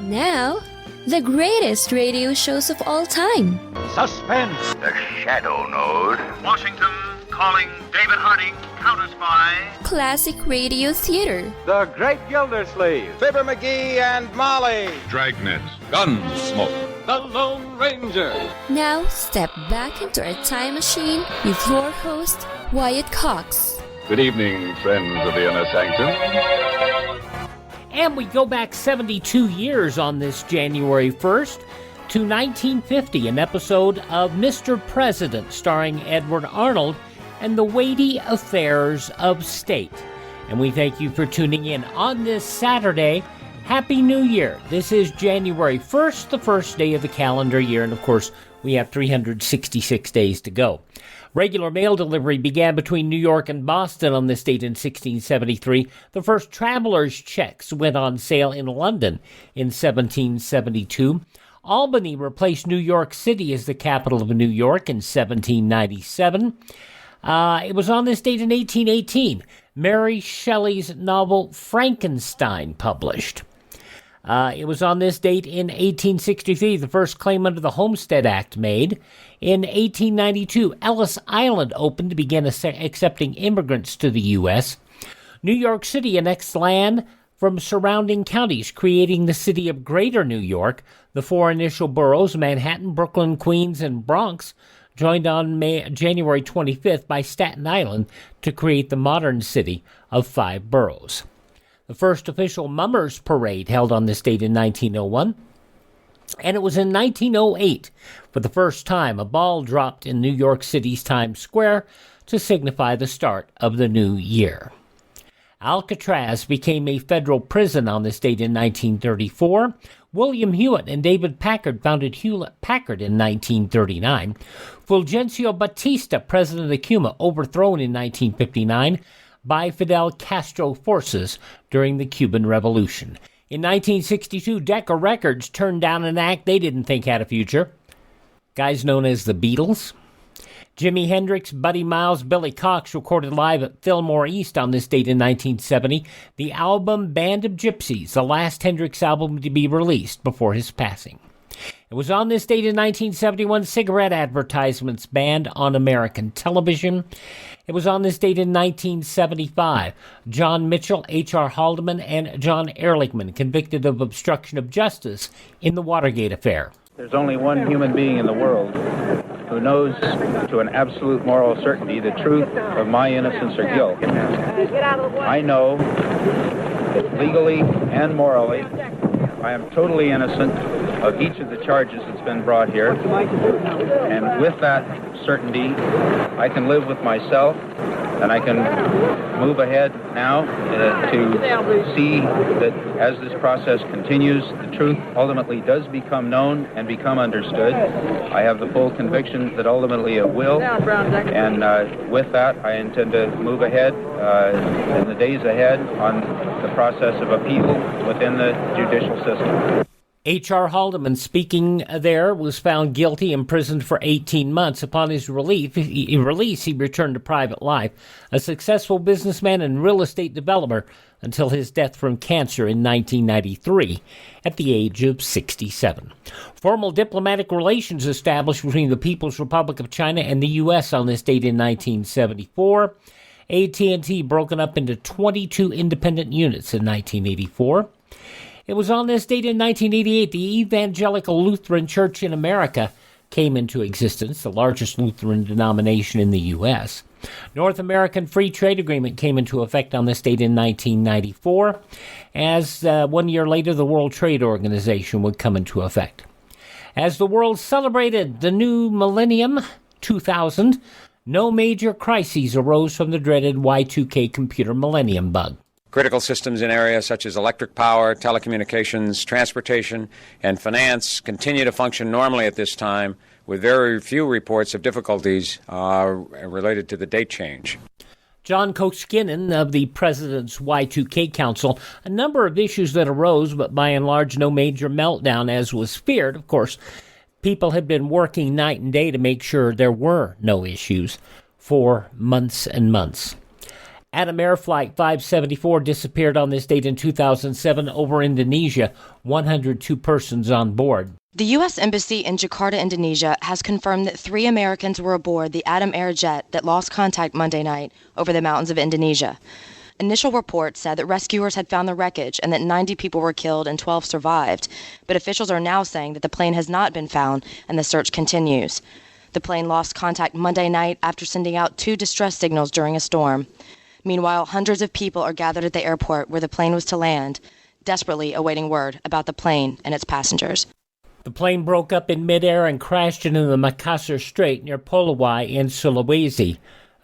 Now, the greatest radio shows of all time. Suspense. The Shadow Node. Washington calling David Harding, counter-spy. Classic radio theater. The Great Gildersleeve. Fibber McGee and Molly. Dragnet. Gunsmoke. The Lone Ranger. Now, step back into a time machine with your host, Wyatt Cox. Good evening, friends of the Inner Sanctum. And we go back 72 years on this January 1st to 1950, an episode of Mr. President starring Edward Arnold and the Weighty Affairs of State. And we thank you for tuning in on this Saturday. Happy New Year. This is January 1st, the first day of the calendar year, and of course, we have 366 days to go. Regular mail delivery began between New York and Boston on this date in 1673. The first traveler's checks went on sale in London in 1772. Albany replaced New York City as the capital of New York in 1797. It was on this date in 1818. Mary Shelley's novel Frankenstein published. It was on this date in 1863, the first claim under the Homestead Act made. In 1892, Ellis Island opened to begin accepting immigrants to the U.S. New York City annexed land from surrounding counties, creating the city of Greater New York. The four initial boroughs, Manhattan, Brooklyn, Queens, and Bronx, joined on January 25th by Staten Island to create the modern city of 5 boroughs. The first official Mummers Parade held on this date in 1901. And it was in 1908, for the first time, a ball dropped in New York City's Times Square to signify the start of the new year. Alcatraz became a federal prison on this date in 1934. William Hewitt and David Packard founded Hewlett-Packard in 1939. Fulgencio Batista, president of Cuba, overthrown in 1959 by Fidel Castro forces during the Cuban Revolution. In 1962, Decca Records turned down an act they didn't think had a future. Guys known as the Beatles. Jimi Hendrix, Buddy Miles, Billy Cox recorded live at Fillmore East on this date in 1970. The album Band of Gypsies, the last Hendrix album to be released before his passing. It was on this date in 1971 cigarette advertisements banned on American television. It was on this date in 1975. John Mitchell, H.R. Haldeman, and John Ehrlichman convicted of obstruction of justice in the Watergate affair. There's only one human being in the world who knows to an absolute moral certainty the truth of my innocence or guilt. I know that legally and morally I am totally innocent of each of the charges that's been brought here. And with that certainty, I can live with myself, and I can move ahead now to see that as this process continues, the truth ultimately does become known and become understood. I have the full conviction that ultimately it will. And with that, I intend to move ahead in the days ahead on the process of appeal within the judicial system. H.R. Haldeman, speaking there, was found guilty, imprisoned for 18 months. Upon his release, he returned to private life, a successful businessman and real estate developer until his death from cancer in 1993 at the age of 67. Formal diplomatic relations established between the People's Republic of China and the U.S. on this date in 1974. AT&T broken up into 22 independent units in 1984. It was on this date in 1988 the Evangelical Lutheran Church in America came into existence, the largest Lutheran denomination in the U.S. North American Free Trade Agreement came into effect on this date in 1994, as 1 year later the World Trade Organization would come into effect. As the world celebrated the new millennium, 2000, no major crises arose from the dreaded Y2K computer millennium bug. Critical systems in areas such as electric power, telecommunications, transportation, and finance continue to function normally at this time, with very few reports of difficulties related to the date change. John Koskinen of the President's Y2K Council, a number of issues that arose, but by and large no major meltdown as was feared. Of course, people had been working night and day to make sure there were no issues for months and months. Adam Air Flight 574 disappeared on this date in 2007 over Indonesia. 102 persons on board. The U.S. Embassy in Jakarta, Indonesia, has confirmed that 3 Americans were aboard the Adam Air jet that lost contact Monday night over the mountains of Indonesia. Initial reports said that rescuers had found the wreckage and that 90 people were killed and 12 survived, but officials are now saying that the plane has not been found and the search continues. The plane lost contact Monday night after sending out 2 distress signals during a storm. Meanwhile, hundreds of people are gathered at the airport where the plane was to land, desperately awaiting word about the plane and its passengers. The plane broke up in midair and crashed into the Makassar Strait near Polowai in Sulawesi.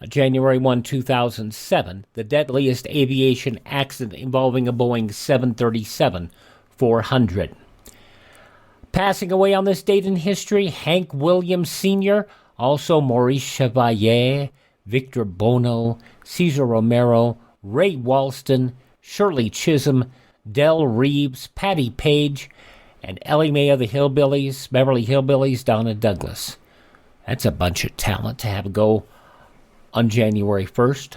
January 1, 2007, the deadliest aviation accident involving a Boeing 737-400. Passing away on this date in history, Hank Williams Sr., also Maurice Chevalier, Victor Bono, Cesar Romero, Ray Walston, Shirley Chisholm, Del Reeves, Patty Page, and Ellie Mae of the Hillbillies, Beverly Hillbillies, Donna Douglas. That's a bunch of talent to have a go on January 1st.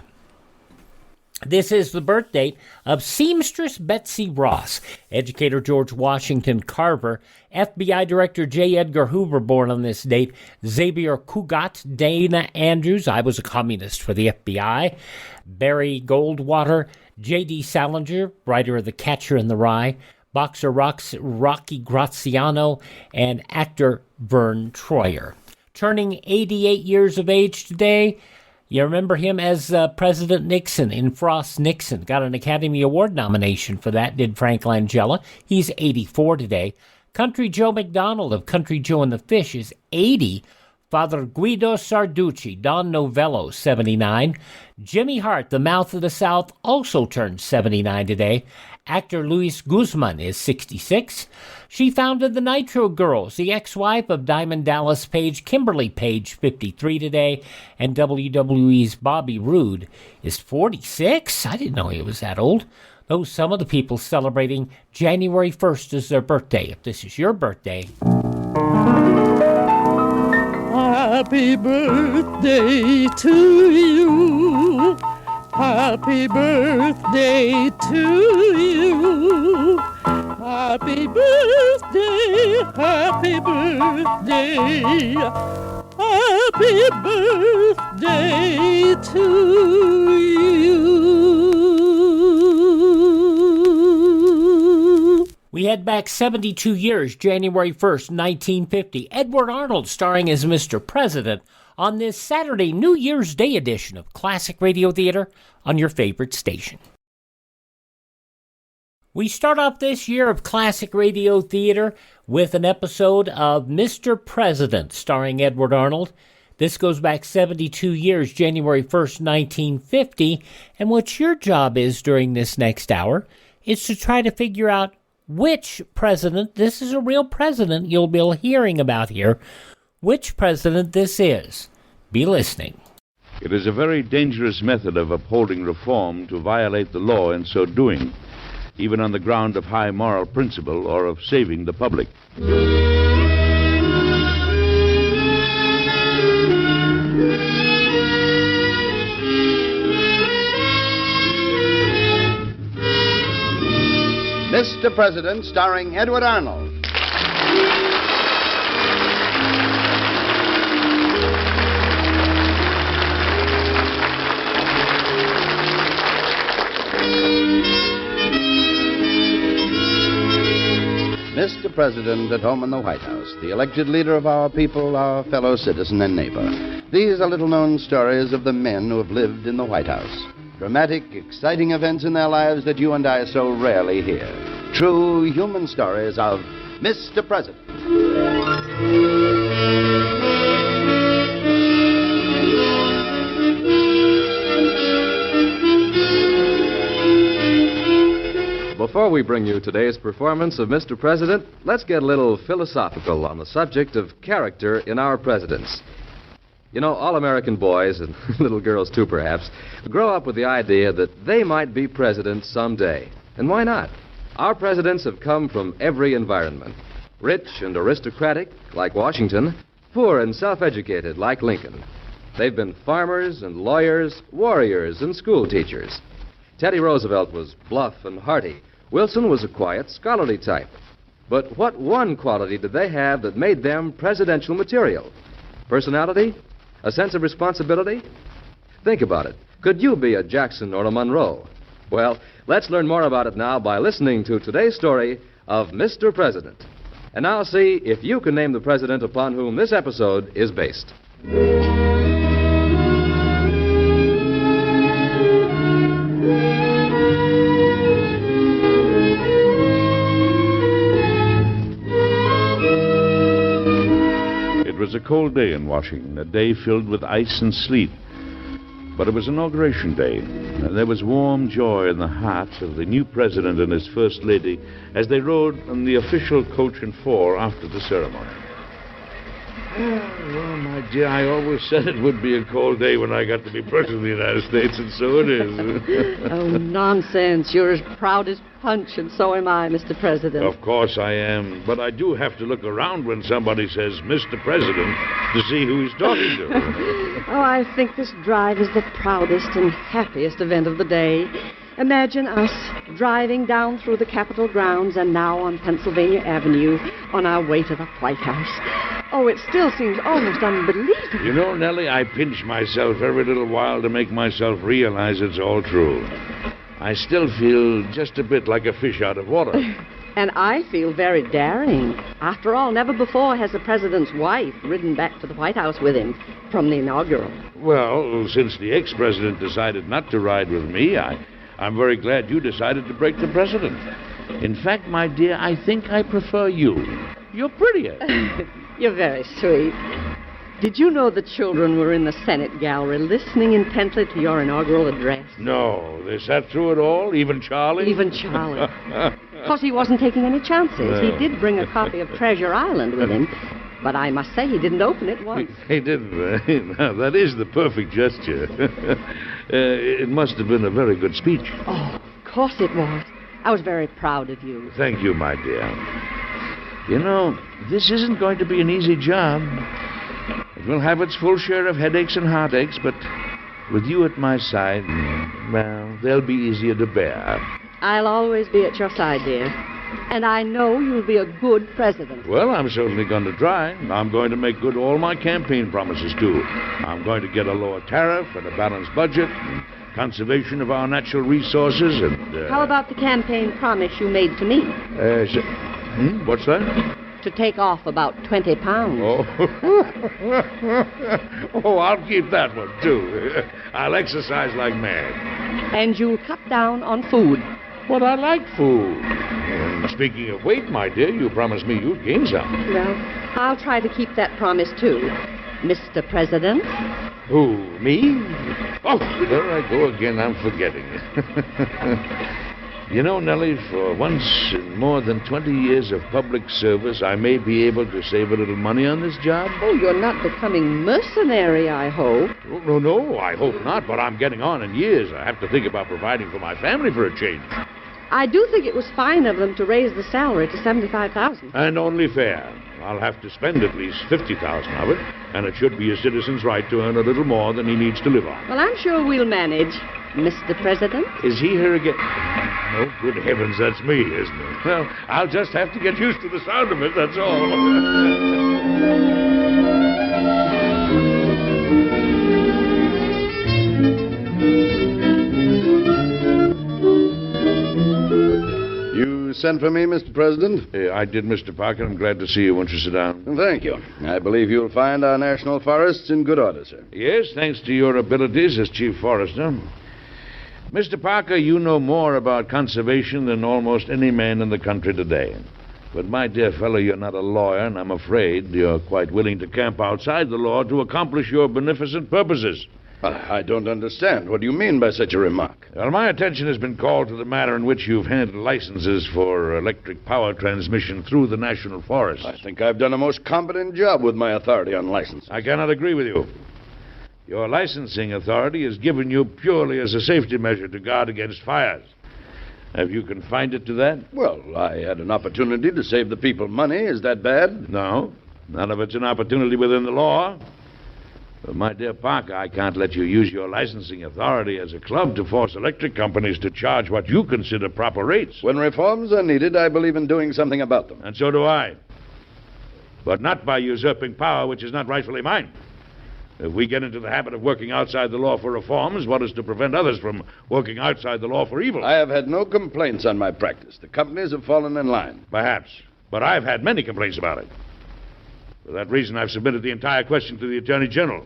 This is the birth date of seamstress Betsy Ross, educator George Washington Carver, FBI Director J. Edgar Hoover, born on this date, Xavier Cugat, Dana Andrews, I was a communist for the FBI, Barry Goldwater, J.D. Salinger, writer of The Catcher in the Rye, boxer Rocky Graziano, and actor Vern Troyer. Turning 88 years of age today, you remember him as President Nixon in Frost Nixon. Got an Academy Award nomination for that, did Frank Langella. He's 84 today. Country Joe McDonald of Country Joe and the Fish is 80. Father Guido Sarducci, Don Novello, 79. Jimmy Hart, the Mouth of the South, also turned 79 today. Actor Luis Guzman is 66. She founded the Nitro Girls, the ex-wife of Diamond Dallas Page, Kimberly Page, 53 today. And WWE's Bobby Roode is 46? I didn't know he was that old. Those some of the people celebrating January 1st as their birthday. If this is your birthday. Happy birthday to you. Happy birthday to you. Happy birthday, happy birthday. Happy birthday to you. We head back 72 years, January 1st, 1950. Edward Arnold starring as Mr. President on this Saturday, New Year's Day edition of Classic Radio Theater on your favorite station. We start off this year of Classic Radio Theater with an episode of Mr. President starring Edward Arnold. This goes back 72 years, January 1st, 1950. And what your job is during this next hour is to try to figure out which president, this is a real president you'll be hearing about here, which president this is. Be listening. It is a very dangerous method of upholding reform to violate the law in so doing, even on the ground of high moral principle or of saving the public. Mr. President, starring Edward Arnold. Mr. President, at home in the White House, the elected leader of our people, our fellow citizen and neighbor. These are little-known stories of the men who have lived in the White House. Dramatic, exciting events in their lives that you and I so rarely hear. True human stories of Mr. President. Before we bring you today's performance of Mr. President, let's get a little philosophical on the subject of character in our presidents. You know, all American boys, and little girls too perhaps, grow up with the idea that they might be presidents someday. And why not? Our presidents have come from every environment. Rich and aristocratic, like Washington. Poor and self-educated, like Lincoln. They've been farmers and lawyers, warriors and school teachers. Teddy Roosevelt was bluff and hearty. Wilson was a quiet, scholarly type. But what one quality did they have that made them presidential material? Personality? A sense of responsibility? Think about it. Could you be a Jackson or a Monroe? Well, let's learn more about it now by listening to today's story of Mr. President. And now see if you can name the president upon whom this episode is based. It was a cold day in Washington, a day filled with ice and sleet. But it was Inauguration Day, and there was warm joy in the hearts of the new president and his first lady as they rode on the official coach and four after the ceremony. Well, my dear, I always said it would be a cold day when I got to be president of the United States, and so it is. Oh, nonsense. You're as proud as punch, and so am I, Mr. President. Of course I am, but I do have to look around when somebody says Mr. President to see who he's talking to. Oh, I think this drive is the proudest and happiest event of the day. Imagine us driving down through the Capitol grounds and now on Pennsylvania Avenue on our way to the White House. Oh, it still seems almost unbelievable. You know, Nellie, I pinch myself every little while to make myself realize it's all true. I still feel just a bit like a fish out of water. And I feel very daring. After all, never before has the president's wife ridden back to the White House with him from the inaugural. Well, since the ex-president decided not to ride with me, I'm very glad you decided to break the precedent. In fact, my dear, I think I prefer you. You're prettier. You're very sweet. Did you know the children were in the Senate gallery listening intently to your inaugural address? No, they sat through it all? Even Charlie? Even Charlie. Of course, he wasn't taking any chances. No. He did bring a copy of Treasure Island with him, but I must say he didn't open it once. He didn't. Now, that is the perfect gesture. It must have been a very good speech. Oh, of course it was. I was very proud of you. Thank you, my dear. You know, this isn't going to be an easy job. It will have its full share of headaches and heartaches, but with you at my side, well, they'll be easier to bear. I'll always be at your side, dear. And I know you'll be a good president. Well, I'm certainly going to try. I'm going to make good all my campaign promises, too. I'm going to get a lower tariff and a balanced budget, and conservation of our natural resources, and... How about the campaign promise you made to me? What's that? To take off about 20 pounds. Oh, I'll keep that one, too. I'll exercise like mad. And you'll cut down on food. But I like food. And speaking of weight, my dear, you promised me you'd gain some. Well, I'll try to keep that promise, too. Mr. President? Who, me? Oh, there I go again. I'm forgetting. You know, Nellie, for once in more than 20 years of public service, I may be able to save a little money on this job. Oh, you're not becoming mercenary, I hope. Oh, no, I hope not, but I'm getting on in years. I have to think about providing for my family for a change. I do think it was fine of them to raise the salary to $75,000. And only fair. I'll have to spend at least $50,000 of it, and it should be a citizen's right to earn a little more than he needs to live on. Well, I'm sure we'll manage, Mr. President. Is he here again? Oh, good heavens, that's me, isn't it? Well, I'll just have to get used to the sound of it, that's all. You sent for me, Mr. President? I did, Mr. Parker. I'm glad to see you. Won't you sit down? Thank you. I believe you'll find our national forests in good order, sir. Yes, thanks to your abilities as chief forester. Mr. Parker, you know more about conservation than almost any man in the country today. But, my dear fellow, you're not a lawyer, and I'm afraid you're quite willing to camp outside the law to accomplish your beneficent purposes. I don't understand. What do you mean by such a remark? Well, my attention has been called to the manner in which you've handled licenses for electric power transmission through the national forest. I think I've done a most competent job with my authority on license. I cannot agree with you. Your licensing authority is given you purely as a safety measure to guard against fires. Have you confined it to that? Well, I had an opportunity to save the people money. Is that bad? No. None of it's an opportunity within the law. But my dear Parker, I can't let you use your licensing authority as a club to force electric companies to charge what you consider proper rates. When reforms are needed, I believe in doing something about them. And so do I. But not by usurping power which is not rightfully mine. If we get into the habit of working outside the law for reforms, what is to prevent others from working outside the law for evil? I have had no complaints on my practice. The companies have fallen in line. Perhaps. But I've had many complaints about it. For that reason, I've submitted the entire question to the Attorney General.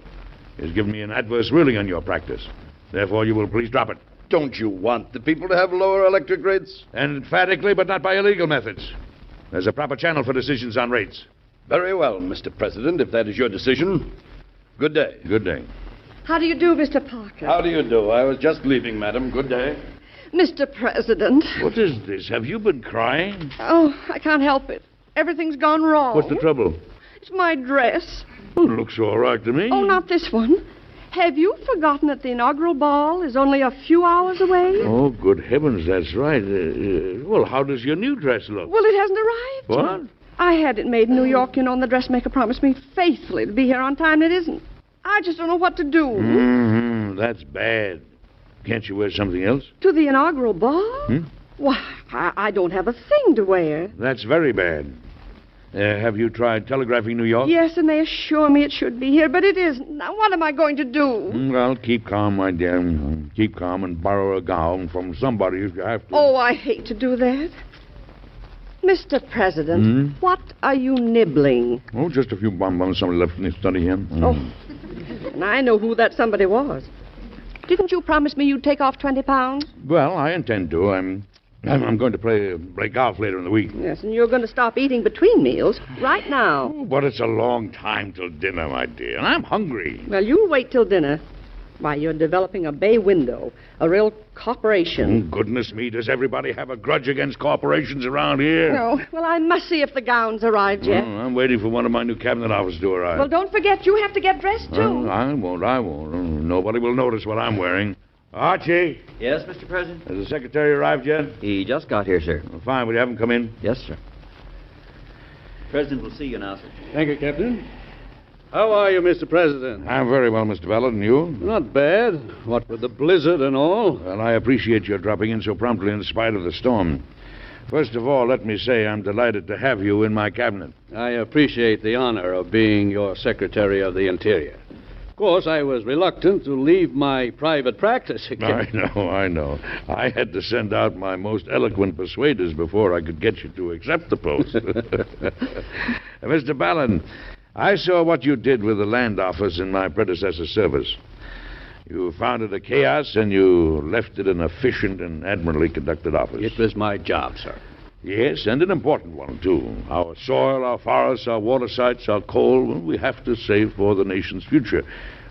He has given me an adverse ruling on your practice. Therefore, you will please drop it. Don't you want the people to have lower electric rates? Emphatically, but not by illegal methods. There's a proper channel for decisions on rates. Very well, Mr. President, if that is your decision. Good day. Good day. How do you do, Mr. Parker? How do you do? I was just leaving, madam. Good day. Mr. President. What is this? Have you been crying? Oh, I can't help it. Everything's gone wrong. What's the trouble? It's my dress. Well, it looks all right to me. Oh, not this one. Have you forgotten that the inaugural ball is only a few hours away? Oh, good heavens, that's right. Well, how does your new dress look? Well, it hasn't arrived. What? I had it made in New York, you know, and the dressmaker promised me faithfully to be here on time, and it isn't. I just don't know what to do. Mm-hmm. That's bad. Can't you wear something else? To the inaugural ball? Why, I don't have a thing to wear. That's very bad. Have you tried telegraphing New York? Yes, and they assure me it should be here, but it isn't. Now, what am I going to do? Well, keep calm, my dear. Keep calm and borrow a gown from somebody if you have to. Oh, I hate to do that. Mr. President, what are you nibbling? Oh, just a few bonbons somebody left in his study here. Oh, and I know who that somebody was. Didn't you promise me you'd take off 20 pounds? Well, I intend to. I'm going to play golf later in the week. Yes, and you're going to stop eating between meals right now. Oh, but it's a long time till dinner, my dear, and I'm hungry. Well, you'll wait till dinner. Why, you're developing a bay window, a real corporation. Oh, goodness me, does everybody have a grudge against corporations around here? No. Well, I must see if the gown's arrived yet. Oh, I'm waiting for one of my new cabinet officers to arrive. Well, don't forget, you have to get dressed, too. Oh, I won't. Nobody will notice what I'm wearing. Archie? Yes, Mr. President? Has the secretary arrived yet? He just got here, sir. Well, fine. Will you have him come in? Yes, sir. President will see you now, sir. Thank you, Captain. How are you, Mr. President? I'm very well, Mr. Ballard, and you? Not bad. What with the blizzard and all. Well, I appreciate your dropping in so promptly in spite of the storm. First of all, let me say I'm delighted to have you in my cabinet. I appreciate the honor of being your Secretary of the Interior. Of course, I was reluctant to leave my private practice again. I know. I had to send out my most eloquent persuaders before I could get you to accept the post. Mr. Ballard, I saw what you did with the land office in my predecessor's service. You founded a chaos, and you left it an efficient and admirably conducted office. It was my job, sir. Yes, and an important one, too. Our soil, our forests, our water sites, our coal, well, we have to save for the nation's future.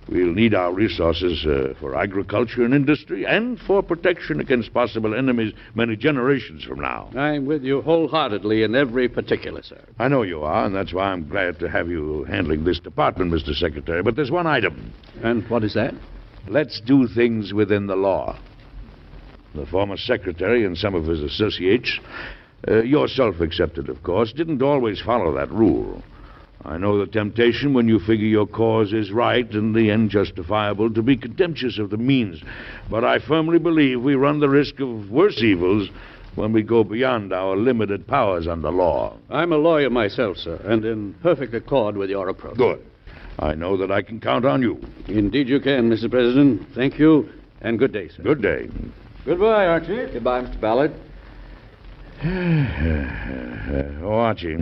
We'll need our resources for agriculture and industry and for protection against possible enemies many generations from now. I'm with you wholeheartedly in every particular, sir. I know you are, and that's why I'm glad to have you handling this department, Mr. Secretary. But there's one item. And what is that? Let's do things within the law. The former secretary and some of his associates, yourself excepted, of course, didn't always follow that rule. I know the temptation when you figure your cause is right and the end justifiable to be contemptuous of the means. But I firmly believe we run the risk of worse evils when we go beyond our limited powers under law. I'm a lawyer myself, sir, and in perfect accord with your approach. Good. I know that I can count on you. Indeed you can, Mr. President. Thank you, and good day, sir. Good day. Goodbye, Archie. Goodbye, Mr. Ballard. Archie.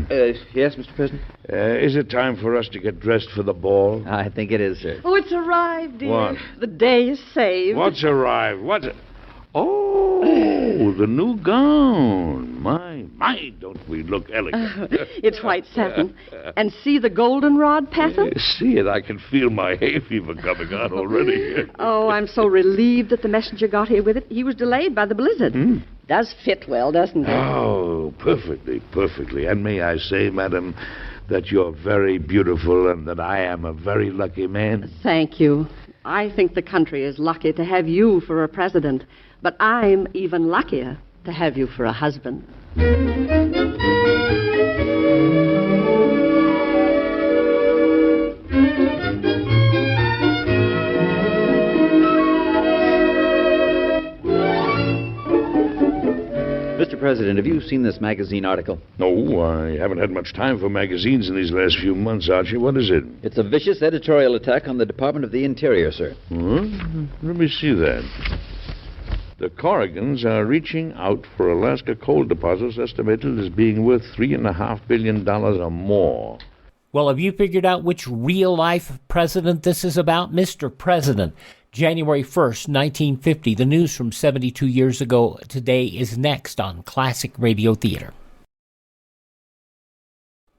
Yes, Mr. President? Is it time for us to get dressed for the ball? I think it is, sir. Oh, it's arrived, dear. What? The day is saved. What's arrived? Oh, the new gown. My, don't we look elegant. It's white satin. And see the goldenrod pattern? See it. I can feel my hay fever coming on already. Oh, I'm so relieved that the messenger got here with it. He was delayed by the blizzard. Does fit well, doesn't it? Oh, perfectly. And may I say, madam, that you're very beautiful and that I am a very lucky man? Thank you. I think the country is lucky to have you for a president, but I'm even luckier to have you for a husband. President, have you seen this magazine article? No, I haven't had much time for magazines in these last few months, Archie. What is it? It's a vicious editorial attack on the Department of the Interior, sir. Let me see that. The Corrigans are reaching out for Alaska coal deposits estimated as being worth $3.5 billion or more. Well, have you figured out which real-life president this is about? Mr. President, January 1st, 1950. The news from 72 years ago today is next on Classic Radio Theater.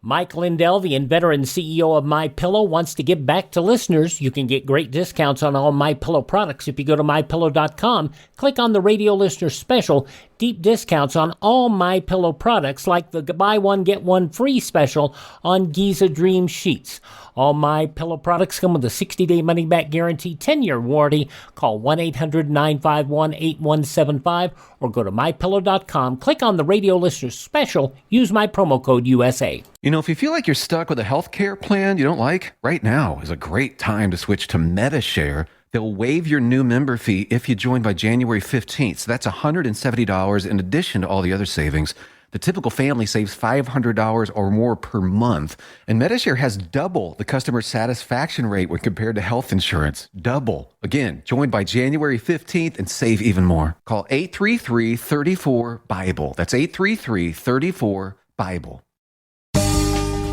Mike Lindell, the inventor and CEO of MyPillow, wants to give back to listeners. You can get great discounts on all MyPillow products if you go to MyPillow.com. Click on the radio listener special. Deep discounts on all MyPillow products, like the buy one, get one free special on Giza Dream Sheets. All MyPillow products come with a 60-day money-back guarantee, 10-year warranty. Call 1-800-951-8175 or go to MyPillow.com. Click on the radio listener special. Use my promo code USA. You know, if you feel like you're stuck with a health care plan you don't like, right now is a great time to switch to MediShare. They'll waive your new member fee if you join by January 15th. So that's $170 in addition to all the other savings. The typical family saves $500 or more per month. And MediShare has double the customer satisfaction rate when compared to health insurance. Double. Again, join by January 15th and save even more. Call 833-34-BIBLE. That's 833-34-BIBLE.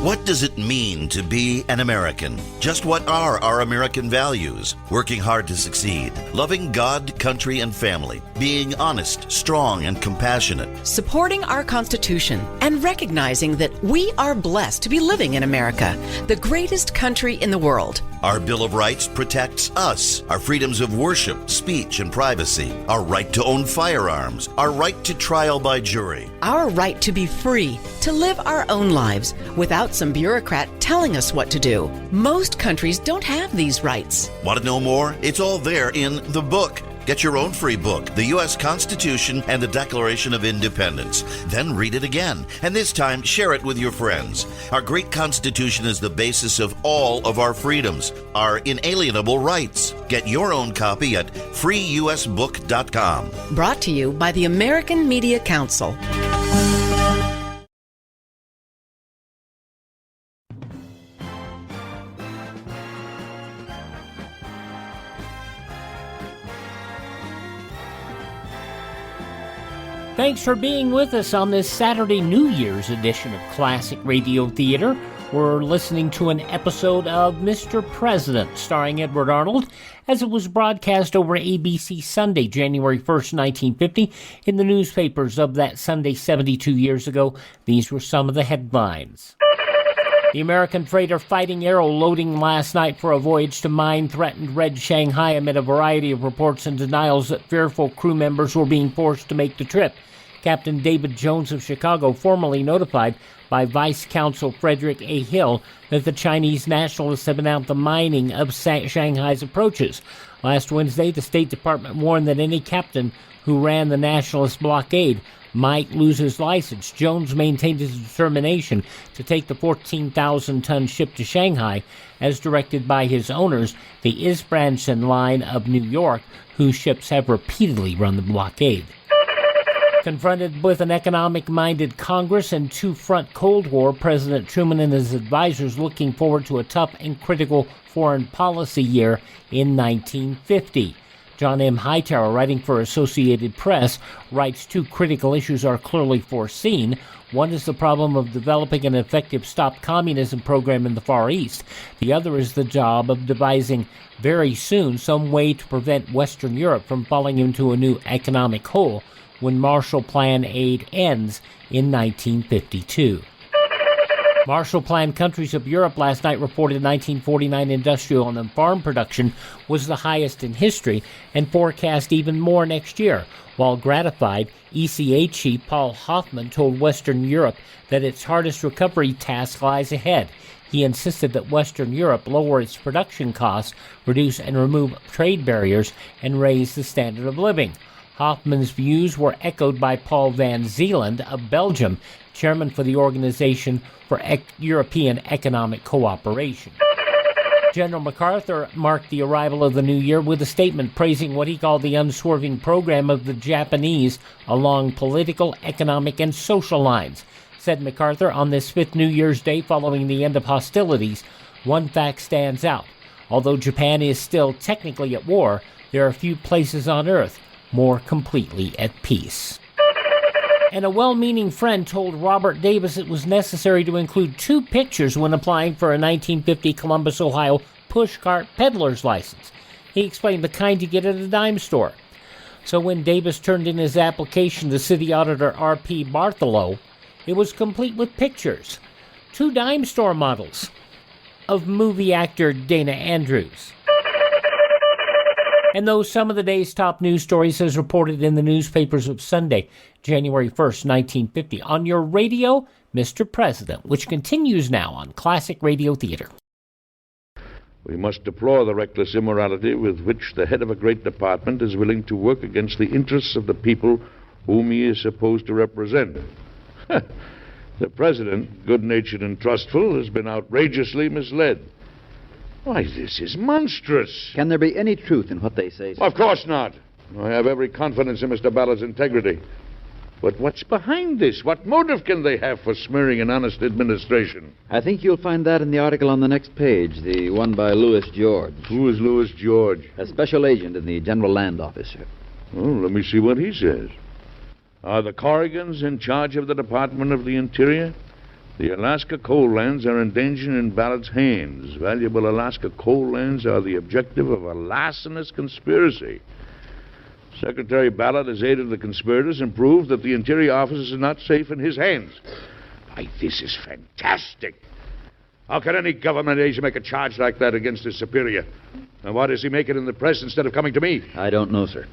What does it mean to be an American? Just what are our American values? Working hard to succeed, loving God, country, and family, being honest, strong, and compassionate. Supporting our Constitution and recognizing that we are blessed to be living in America, the greatest country in the world. Our Bill of Rights protects us, our freedoms of worship, speech, and privacy, our right to own firearms, our right to trial by jury, our right to be free, to live our own lives without some bureaucrat telling us what to do. Most countries don't have these rights. Want to know more? It's all there in the book. Get your own free book, The U.S. Constitution and the Declaration of Independence. Then read it again, and this time share it with your friends. Our great Constitution is the basis of all of our freedoms, our inalienable rights. Get your own copy at freeusbook.com. Brought to you by the American Media Council. Thanks for being with us on this Saturday New Year's edition of Classic Radio Theater. We're listening to an episode of Mr. President, starring Edward Arnold, as it was broadcast over ABC Sunday, January 1st, 1950. In the newspapers of that Sunday 72 years ago, these were some of the headlines. The American freighter Fighting Arrow loading last night for a voyage to mine-threatened Red Shanghai amid a variety of reports and denials that fearful crew members were being forced to make the trip. Captain David Jones of Chicago formally notified by Vice Consul Frederick A. Hill that the Chinese nationalists have announced the mining of Shanghai's approaches. Last Wednesday, the State Department warned that any captain who ran the nationalist blockade might lose his license. Jones maintained his determination to take the 14,000-ton ship to Shanghai, as directed by his owners, the Isbranson Line of New York, whose ships have repeatedly run the blockade. Confronted with an economic-minded Congress and two-front Cold War, President Truman and his advisors looking forward to a tough and critical foreign policy year in 1950. John M. Hightower, writing for Associated Press, writes two critical issues are clearly foreseen. One is the problem of developing an effective Stop Communism program in the Far East. The other is the job of devising very soon some way to prevent Western Europe from falling into a new economic hole when Marshall Plan aid ends in 1952. Marshall Plan countries of Europe last night reported 1949 industrial and farm production was the highest in history and forecast even more next year. While gratified, ECA chief Paul Hoffman told Western Europe that its hardest recovery task lies ahead. He insisted that Western Europe lower its production costs, reduce and remove trade barriers, and raise the standard of living. Hoffman's views were echoed by Paul van Zeeland of Belgium, chairman for the Organization for European Economic Cooperation. General MacArthur marked the arrival of the new year with a statement praising what he called the unswerving program of the Japanese along political, economic, and social lines. Said MacArthur, on this fifth New Year's Day following the end of hostilities, one fact stands out. Although Japan is still technically at war, there are few places on Earth more completely at peace. And a well-meaning friend told Robert Davis it was necessary to include 2 pictures when applying for a 1950 Columbus, Ohio pushcart peddler's license. He explained the kind you get at a dime store. So when Davis turned in his application to City Auditor R.P. Bartholow, it was complete with pictures. 2 dime store models of movie actor Dana Andrews. And those some of the day's top news stories as reported in the newspapers of Sunday, January 1st, 1950. On your radio, Mr. President, which continues now on Classic Radio Theater. We must deplore the reckless immorality with which the head of a great department is willing to work against the interests of the people whom he is supposed to represent. The President, good-natured and trustful, has been outrageously misled. Why, this is monstrous. Can there be any truth in what they say, sir? Of course not. I have every confidence in Mr. Ballard's integrity. But what's behind this? What motive can they have for smearing an honest administration? I think you'll find that in the article on the next page, the one by Louis George. Who is Louis George? A special agent in the General Land Office, sir. Oh, let me see what he says. Are the Corrigans in charge of the Department of the Interior? The Alaska coal lands are in danger in Ballard's hands. Valuable Alaska coal lands are the objective of a larcenous conspiracy. Secretary Ballard has aided the conspirators and proved that the Interior Office is not safe in his hands. Why, this is fantastic. How can any government agent make a charge like that against his superior? And why does he make it in the press instead of coming to me? I don't know, sir.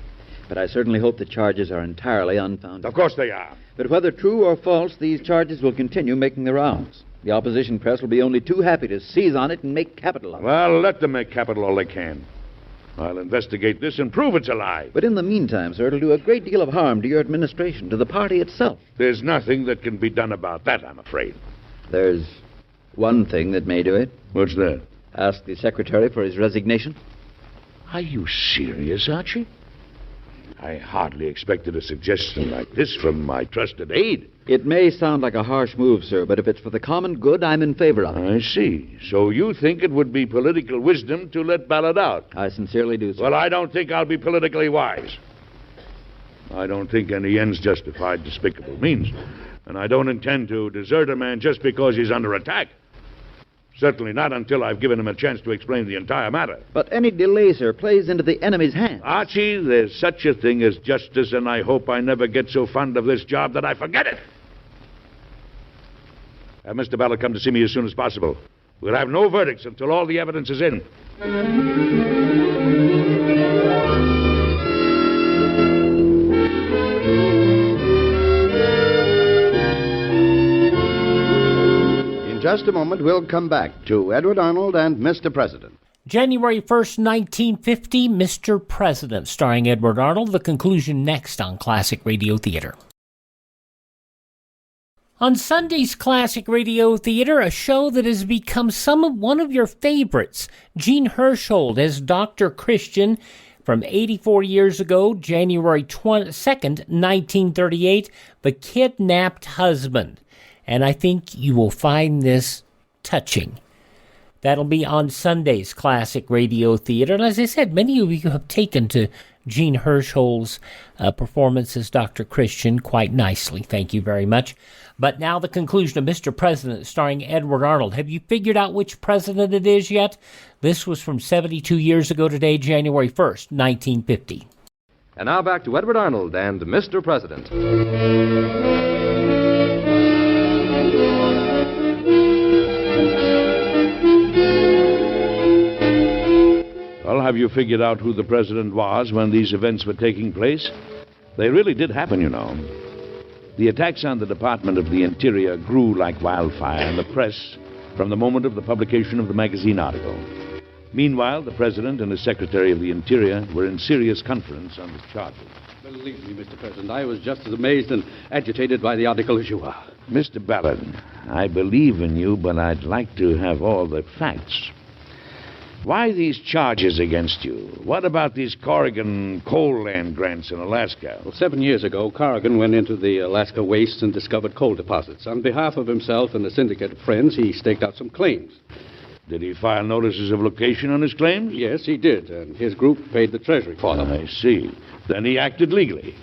But I certainly hope the charges are entirely unfounded. Of course they are. But whether true or false, these charges will continue making the rounds. The opposition press will be only too happy to seize on it and make capital of it. Well, let them make capital all they can. I'll investigate this and prove it's a lie. But in the meantime, sir, it'll do a great deal of harm to your administration, to the party itself. There's nothing that can be done about that, I'm afraid. There's one thing that may do it. What's that? Ask the secretary for his resignation. Are you serious, Archie? I hardly expected a suggestion like this from my trusted aide. It may sound like a harsh move, sir, but if it's for the common good, I'm in favor of it. I see. So you think it would be political wisdom to let Ballard out? I sincerely do, sir. Well, I don't think I'll be politically wise. I don't think any ends justified despicable means. And I don't intend to desert a man just because he's under attack. Certainly not until I've given him a chance to explain the entire matter. But any delay, sir, plays into the enemy's hands. Archie, there's such a thing as justice, and I hope I never get so fond of this job that I forget it. Have Mr. Ballard come to see me as soon as possible. We'll have no verdicts until all the evidence is in. In just a moment, we'll come back to Edward Arnold and Mr. President. January 1st, 1950, Mr. President, starring Edward Arnold. The conclusion next on Classic Radio Theater. On Sunday's Classic Radio Theater, a show that has become one of your favorites. Gene Hirschhold as Dr. Christian from 84 years ago, January 2nd, 1938, The Kidnapped Husband. And I think you will find this touching. That'll be on Sunday's Classic Radio Theater. And as I said, many of you have taken to Gene Hirschhold's performance as Dr. Christian quite nicely. Thank you very much. But now the conclusion of Mr. President, starring Edward Arnold. Have you figured out which president it is yet? This was from 72 years ago today, January 1st, 1950. And now back to Edward Arnold and Mr. President. Well, have you figured out who the president was when these events were taking place? They really did happen, you know. The attacks on the Department of the Interior grew like wildfire in the press from the moment of the publication of the magazine article. Meanwhile, the President and the Secretary of the Interior were in serious conference on the charges. Believe me, Mr. President, I was just as amazed and agitated by the article as you are. Mr. Ballard, I believe in you, but I'd like to have all the facts. Why these charges against you? What about these Corrigan coal land grants in Alaska? Well, 7 years ago, Corrigan went into the Alaska wastes and discovered coal deposits. On behalf of himself and a syndicate of friends, he staked out some claims. Did he file notices of location on his claims? Yes, he did, and his group paid the Treasury for them. I see. Then he acted legally.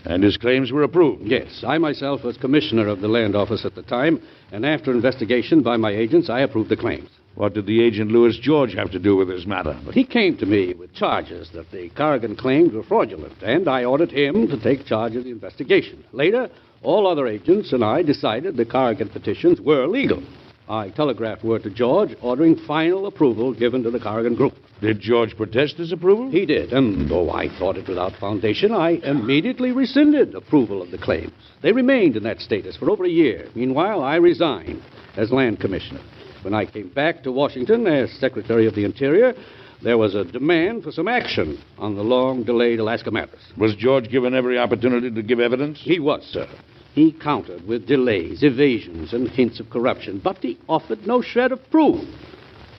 And his claims were approved? Yes. I myself was commissioner of the land office at the time, and after investigation by my agents, I approved the claims. What did the agent Louis George have to do with this matter? Well, he came to me with charges that the Corrigan claims were fraudulent, and I ordered him to take charge of the investigation. Later, all other agents and I decided the Corrigan petitions were legal. I telegraphed word to George, ordering final approval given to the Corrigan group. Did George protest his approval? He did, and though I thought it without foundation, I immediately rescinded approval of the claims. They remained in that status for over a year. Meanwhile, I resigned as land commissioner. When I came back to Washington as Secretary of the Interior, there was a demand for some action on the long-delayed Alaska matters. Was George given every opportunity to give evidence? He was, sir. He countered with delays, evasions, and hints of corruption, but he offered no shred of proof.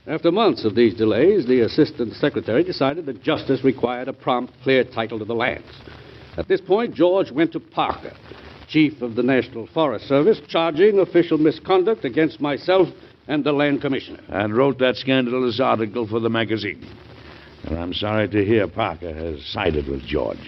After months of these delays, the Assistant Secretary decided that justice required a prompt, clear title to the lands. At this point, George went to Parker, Chief of the National Forest Service, charging official misconduct against myself and the Land Commissioner. And wrote that scandalous article for the magazine. And I'm sorry to hear Parker has sided with George.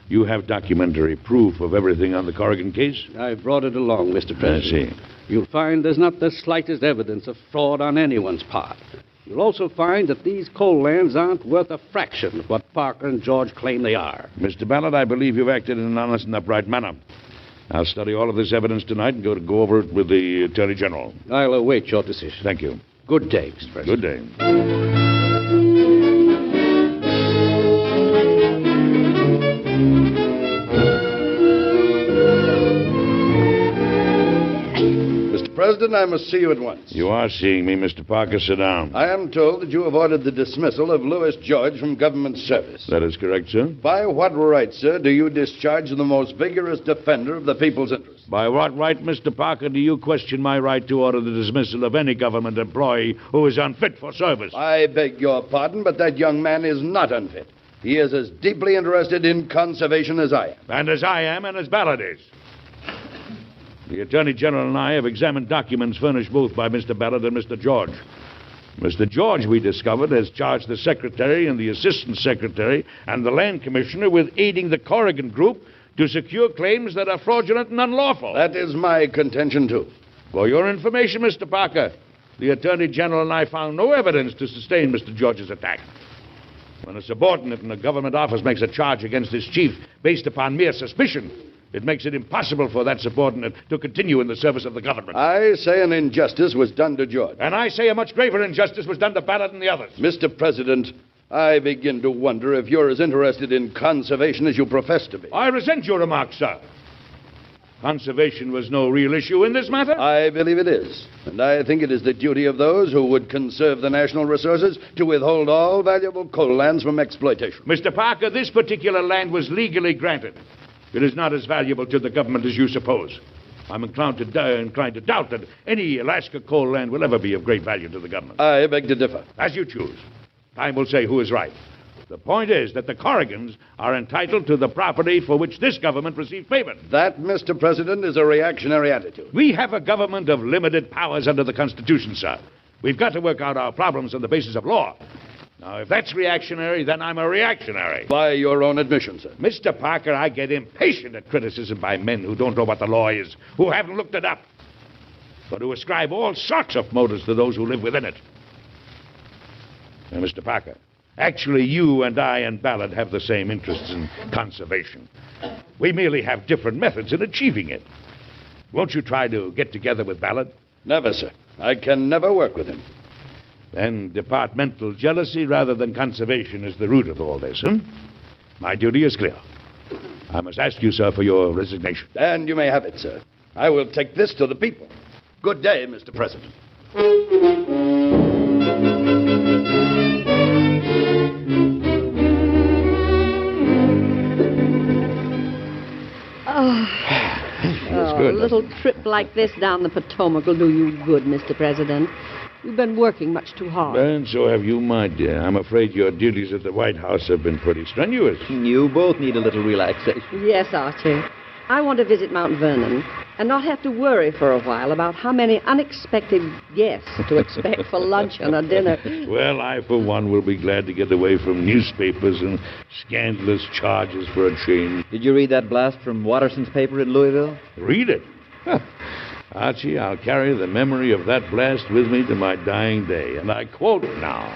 You have documentary proof of everything on the Corrigan case? I've brought it along, Mr. President. I see. You'll find there's not the slightest evidence of fraud on anyone's part. You'll also find that these coal lands aren't worth a fraction of what Parker and George claim they are. Mr. Ballard, I believe you've acted in an honest and upright manner. I'll study all of this evidence tonight and go over it with the Attorney General. I'll await your decision. Thank you. Good day, Mr. President. Good day. President, I must see you at once. You are seeing me, Mr. Parker. Sit down. I am told that you have ordered the dismissal of Louis George from government service. That is correct, sir. By what right, sir, do you discharge the most vigorous defender of the people's interest? By what right, Mr. Parker, do you question my right to order the dismissal of any government employee who is unfit for service? I beg your pardon, but that young man is not unfit. He is as deeply interested in conservation as I am. And as I am, and as Ballard is. The Attorney General and I have examined documents furnished both by Mr. Ballard and Mr. George. Mr. George, we discovered, has charged the Secretary and the Assistant Secretary and the Land Commissioner with aiding the Corrigan Group to secure claims that are fraudulent and unlawful. That is my contention, too. For your information, Mr. Parker, the Attorney General and I found no evidence to sustain Mr. George's attack. When a subordinate in a government office makes a charge against his chief based upon mere suspicion, it makes it impossible for that subordinate to continue in the service of the government. I say an injustice was done to George. And I say a much graver injustice was done to Ballard and the others. Mr. President, I begin to wonder if you're as interested in conservation as you profess to be. I resent your remarks, sir. Conservation was no real issue in this matter? I believe it is. And I think it is the duty of those who would conserve the national resources to withhold all valuable coal lands from exploitation. Mr. Parker, this particular land was legally granted. It is not as valuable to the government as you suppose. I'm inclined to doubt that any Alaska coal land will ever be of great value to the government. I beg to differ. As you choose. Time will say who is right. The point is that the Corrigans are entitled to the property for which this government received payment. That, Mr. President, is a reactionary attitude. We have a government of limited powers under the Constitution, sir. We've got to work out our problems on the basis of law. Now, if that's reactionary, then I'm a reactionary. By your own admission, sir. Mr. Parker, I get impatient at criticism by men who don't know what the law is, who haven't looked it up, but who ascribe all sorts of motives to those who live within it. Now, Mr. Parker, actually, you and I and Ballard have the same interests in conservation. We merely have different methods in achieving it. Won't you try to get together with Ballard? Never, sir. I can never work with him. Then departmental jealousy rather than conservation is the root of all this, huh? My duty is clear. I must ask you, sir, for your resignation. And you may have it, sir. I will take this to the people. Good day, Mr. President. A little trip like this down the Potomac will do you good, Mr. President. You've been working much too hard. And so have you, my dear. I'm afraid your duties at the White House have been pretty strenuous. You both need a little relaxation. Yes, Archie. I want to visit Mount Vernon and not have to worry for a while about how many unexpected guests to expect for luncheon or dinner. Well, I, for one, will be glad to get away from newspapers and scandalous charges for a change. Did you read that blast from Watterson's paper in Louisville? Read it? Archie, I'll carry the memory of that blast with me to my dying day. And I quote now.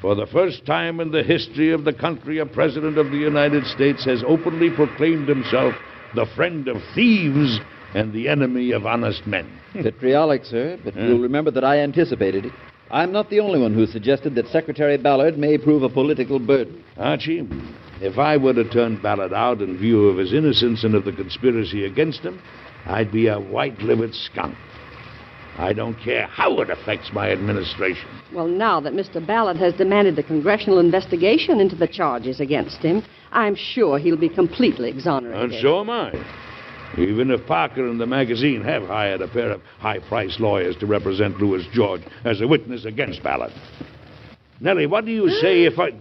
For the first time in the history of the country, a president of the United States has openly proclaimed himself the friend of thieves and the enemy of honest men. Vitriolic, sir, but you'll remember that I anticipated it. I'm not the only one who suggested that Secretary Ballard may prove a political burden. Archie, if I were to turn Ballard out in view of his innocence and of the conspiracy against him, I'd be a white-livered skunk. I don't care how it affects my administration. Well, now that Mr. Ballard has demanded a congressional investigation into the charges against him, I'm sure he'll be completely exonerated. And so am I. Even if Parker and the magazine have hired a pair of high-priced lawyers to represent Louis George as a witness against Ballard. Nellie, what do you say if I...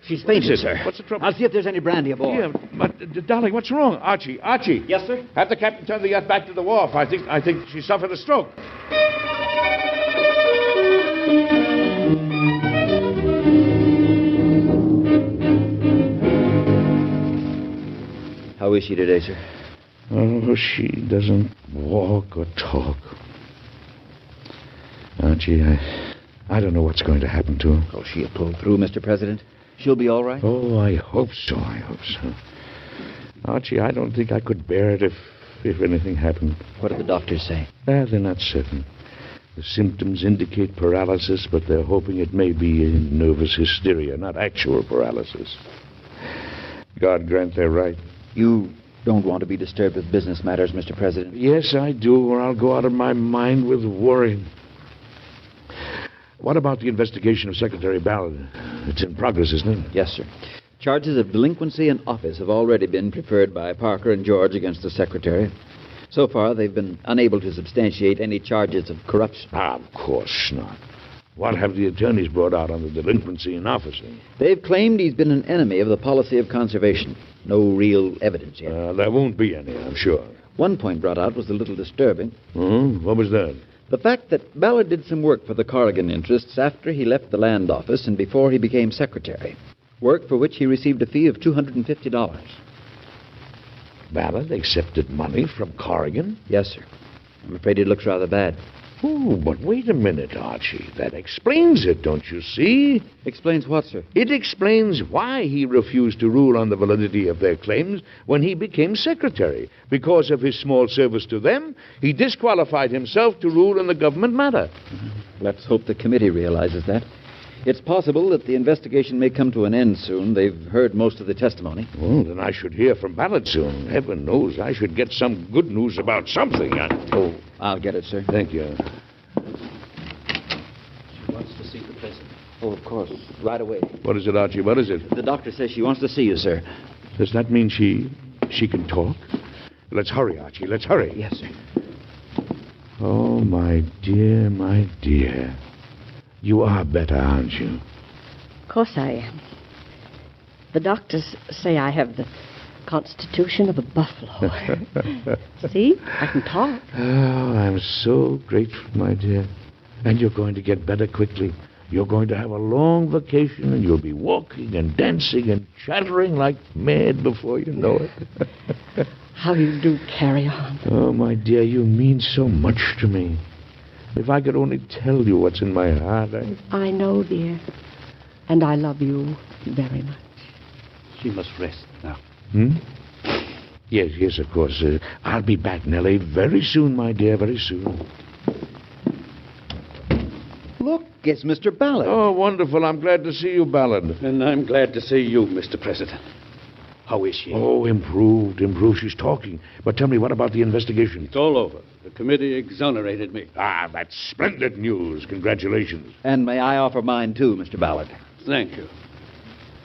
She's fainted, sir. What's the trouble? I'll see if there's any brandy aboard. Yeah, but, darling, what's wrong? Archie. Yes, sir? Have the captain turn the yacht back to the wharf. I think she suffered a stroke. How is she today, sir? Oh, she doesn't walk or talk. Archie, I don't know what's going to happen to her. Oh, she'll pull through, Mr. President. She'll be all right? Oh, I hope so. Archie, I don't think I could bear it if anything happened. What do the doctors say? They're not certain. The symptoms indicate paralysis, but they're hoping it may be nervous hysteria, not actual paralysis. God grant they're right. You don't want to be disturbed with business matters, Mr. President? Yes, I do, or I'll go out of my mind with worry. What about the investigation of Secretary Ballard? It's in progress, isn't it? Yes, sir. Charges of delinquency in office have already been preferred by Parker and George against the Secretary. So far, they've been unable to substantiate any charges of corruption. Of course not. What have the attorneys brought out on the delinquency in office? They've claimed he's been an enemy of the policy of conservation. No real evidence yet. There won't be any, I'm sure. One point brought out was a little disturbing. What was that? The fact that Ballard did some work for the Corrigan interests after he left the land office and before he became secretary. Work for which he received a fee of $250. Ballard accepted money from Corrigan? Yes, sir. I'm afraid it looks rather bad. Oh, but wait a minute, Archie. That explains it, don't you see? Explains what, sir? It explains why he refused to rule on the validity of their claims when he became secretary. Because of his small service to them, he disqualified himself to rule in the government matter. Let's hope the committee realizes that. It's possible that the investigation may come to an end soon. They've heard most of the testimony. Well, then I should hear from Ballard soon. Heaven knows I should get some good news about something. Oh, I'll get it, sir. Thank you. She wants to see the president. Oh, of course. Right away. What is it, Archie? What is it? The doctor says she wants to see you, sir. Does that mean she can talk? Let's hurry, Archie. Let's hurry. Yes, sir. Oh, my dear, my dear. You are better, aren't you? Of course I am. The doctors say I have the constitution of a buffalo. See? I can talk. Oh, I'm so grateful, my dear. And you're going to get better quickly. You're going to have a long vacation, and you'll be walking and dancing and chattering like mad before you know it. How you do carry on. Oh, my dear, you mean so much to me. If I could only tell you what's in my heart, I know, dear. And I love you very much. She must rest now. Yes, of course. I'll be back, Nellie, very soon, my dear, very soon. Look, it's Mr. Ballard. Oh, wonderful. I'm glad to see you, Ballard. And I'm glad to see you, Mr. President. How is she? Oh, improved. She's talking. But tell me, what about the investigation? It's all over. The committee exonerated me. Ah, that's splendid news. Congratulations. And may I offer mine, too, Mr. Ballard? Thank you.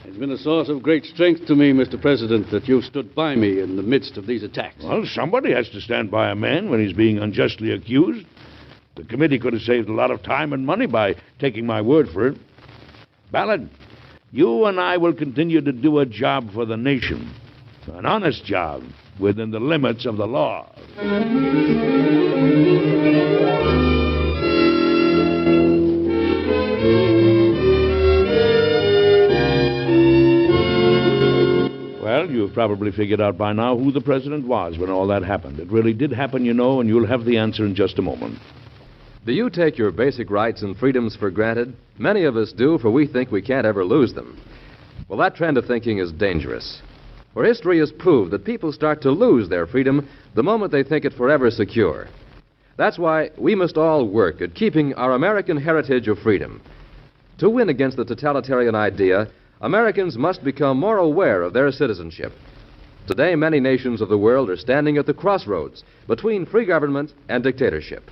It's been a source of great strength to me, Mr. President, that you've stood by me in the midst of these attacks. Well, somebody has to stand by a man when he's being unjustly accused. The committee could have saved a lot of time and money by taking my word for it. Ballard, you and I will continue to do a job for the nation, an honest job within the limits of the law. Well, you've probably figured out by now who the president was when all that happened. It really did happen, you know, and you'll have the answer in just a moment. Do you take your basic rights and freedoms for granted? Many of us do, for we think we can't ever lose them. Well, that trend of thinking is dangerous. For history has proved that people start to lose their freedom the moment they think it forever secure. That's why we must all work at keeping our American heritage of freedom. To win against the totalitarian idea, Americans must become more aware of their citizenship. Today, many nations of the world are standing at the crossroads between free government and dictatorship.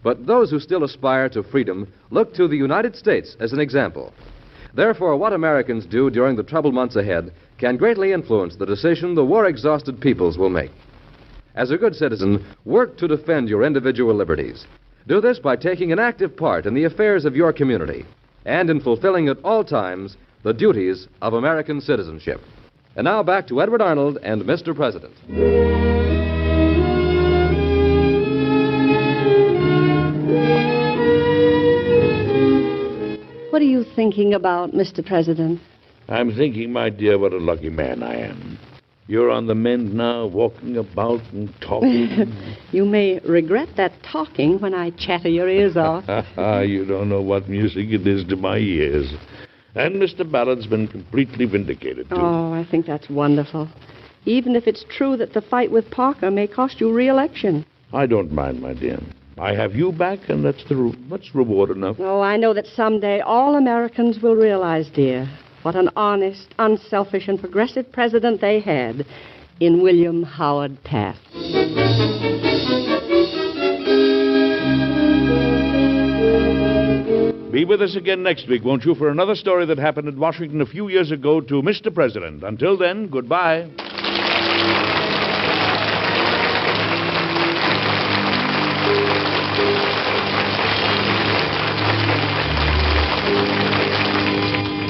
But those who still aspire to freedom look to the United States as an example. Therefore, what Americans do during the troubled months ahead can greatly influence the decision the war-exhausted peoples will make. As a good citizen, work to defend your individual liberties. Do this by taking an active part in the affairs of your community and in fulfilling at all times the duties of American citizenship. And now back to Edward Arnold and Mr. President. What are you thinking about, Mr. President? I'm thinking, my dear, what a lucky man I am. You're on the mend now, walking about and talking. You may regret that talking when I chatter your ears off. You don't know what music it is to my ears. And Mr. Ballard's been completely vindicated, too. Oh, I think that's wonderful. Even if it's true that the fight with Parker may cost you re-election. I don't mind, my dear. I have you back, and that's reward enough. Oh, I know that someday all Americans will realize, dear, what an honest, unselfish, and progressive president they had in William Howard Taft. Be with us again next week, won't you, for another story that happened in Washington a few years ago to Mr. President. Until then, goodbye.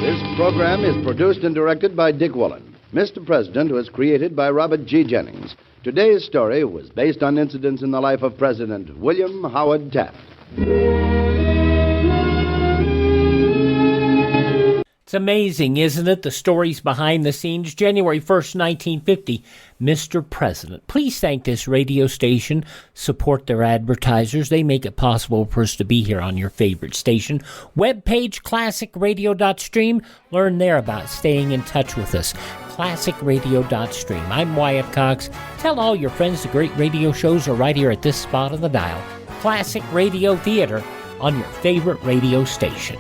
This program is produced and directed by Dick Woolen. Mr. President was created by Robert G. Jennings. Today's story was based on incidents in the life of President William Howard Taft. It's amazing, isn't it? The stories behind the scenes. January 1st, 1950, Mr. President. Please thank this radio station. Support their advertisers. They make it possible for us to be here on your favorite station. Webpage, classicradio.stream. Learn there about staying in touch with us. Classicradio.stream. I'm Wyatt Cox. Tell all your friends the great radio shows are right here at this spot on the dial. Classic Radio Theater on your favorite radio station.